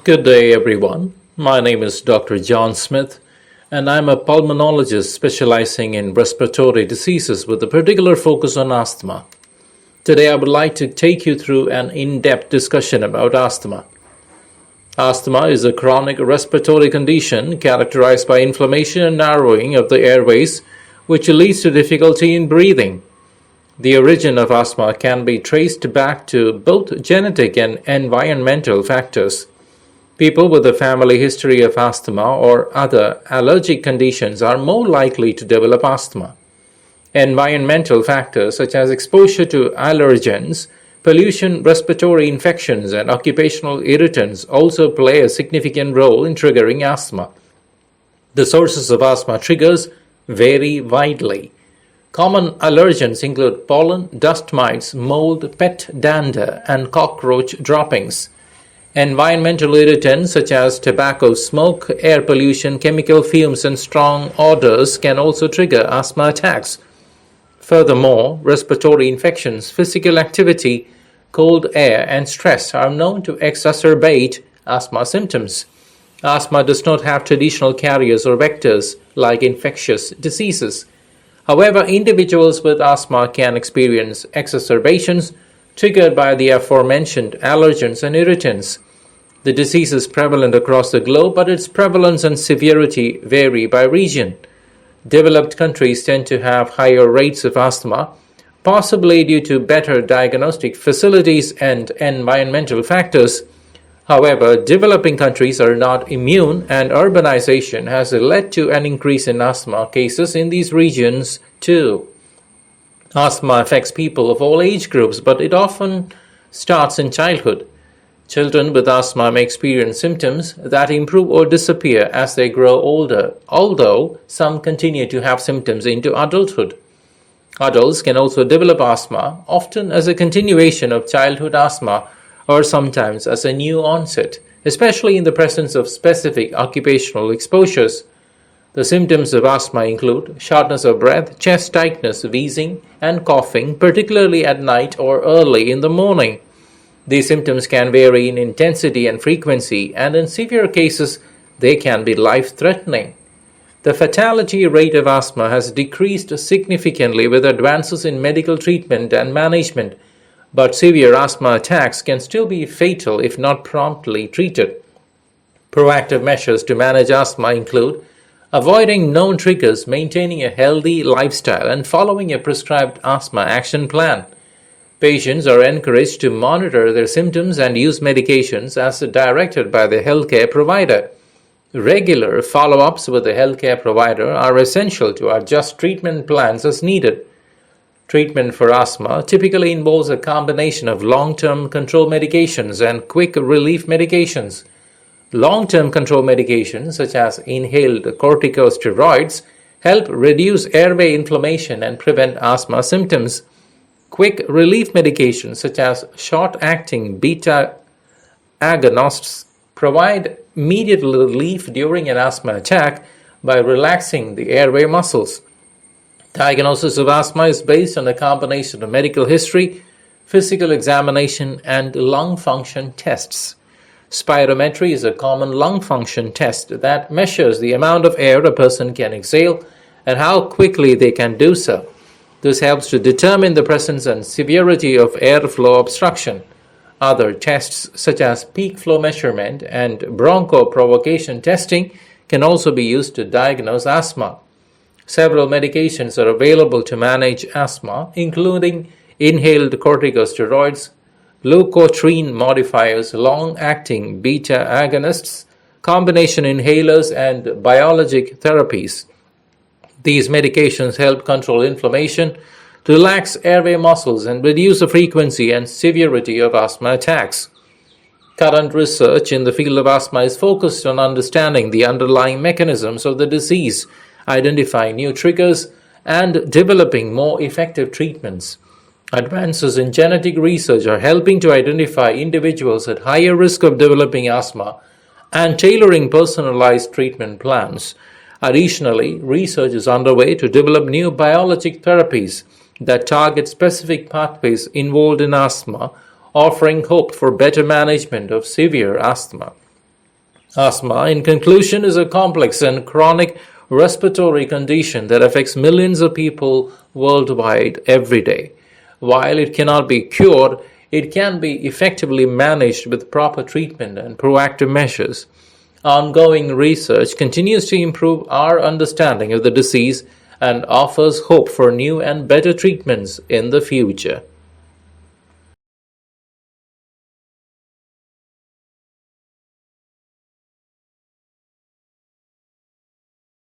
Good day, everyone. My name is Dr. John Smith, and I'm a pulmonologist specializing in respiratory diseases with a particular focus on asthma. Today, I would like to take you through an in-depth discussion about asthma. Asthma is a chronic respiratory condition characterized by inflammation and narrowing of the airways, which leads to difficulty in breathing. The origin of asthma can be traced back to both genetic and environmental factors. People with a family history of asthma or other allergic conditions are more likely to develop asthma. Environmental factors such as exposure to allergens, pollution, respiratory infections, and occupational irritants also play a significant role in triggering asthma. The sources of asthma triggers vary widely. Common allergens include pollen, dust mites, mold, pet dander, and cockroach droppings. Environmental irritants such as tobacco smoke, air pollution, chemical fumes, and strong odors can also trigger asthma attacks. Furthermore, respiratory infections, physical activity, cold air, and stress are known to exacerbate asthma symptoms. Asthma does not have traditional carriers or vectors like infectious diseases. However, individuals with asthma can experience exacerbations triggered by the aforementioned allergens and irritants. The disease is prevalent across the globe, but its prevalence and severity vary by region. Developed countries tend to have higher rates of asthma, possibly due to better diagnostic facilities and environmental factors. However, developing countries are not immune, and urbanization has led to an increase in asthma cases in these regions too. Asthma affects people of all age groups, but it often starts in childhood. Children with asthma may experience symptoms that improve or disappear as they grow older, although some continue to have symptoms into adulthood. Adults can also develop asthma, often as a continuation of childhood asthma or sometimes as a new onset, especially in the presence of specific occupational exposures. The symptoms of asthma include shortness of breath, chest tightness, wheezing, and coughing, particularly at night or early in the morning. These symptoms can vary in intensity and frequency, and in severe cases, they can be life-threatening. The fatality rate of asthma has decreased significantly with advances in medical treatment and management, but severe asthma attacks can still be fatal if not promptly treated. Proactive measures to manage asthma include avoiding known triggers, maintaining a healthy lifestyle, and following a prescribed asthma action plan. Patients are encouraged to monitor their symptoms and use medications as directed by the healthcare provider. Regular follow-ups with the healthcare provider are essential to adjust treatment plans as needed. Treatment for asthma typically involves a combination of long-term control medications and quick relief medications. Long-term control medications, such as inhaled corticosteroids, help reduce airway inflammation and prevent asthma symptoms. Quick relief medications, such as short-acting beta agonists, provide immediate relief during an asthma attack by relaxing the airway muscles. Diagnosis of asthma is based on a combination of medical history, physical examination, and lung function tests. Spirometry is a common lung function test that measures the amount of air a person can exhale and how quickly they can do so. This helps to determine the presence and severity of airflow obstruction. Other tests, such as peak flow measurement and bronchoprovocation testing, can also be used to diagnose asthma. Several medications are available to manage asthma, including inhaled corticosteroids, leukotriene modifiers, long-acting beta agonists, combination inhalers, and biologic therapies. These medications help control inflammation, relax airway muscles, and reduce the frequency and severity of asthma attacks. Current research in the field of asthma is focused on understanding the underlying mechanisms of the disease, identifying new triggers, and developing more effective treatments. Advances in genetic research are helping to identify individuals at higher risk of developing asthma and tailoring personalized treatment plans. Additionally, research is underway to develop new biologic therapies that target specific pathways involved in asthma, offering hope for better management of severe asthma. Asthma, in conclusion, is a complex and chronic respiratory condition that affects millions of people worldwide every day. While it cannot be cured, it can be effectively managed with proper treatment and proactive measures. Ongoing research continues to improve our understanding of the disease and offers hope for new and better treatments in the future.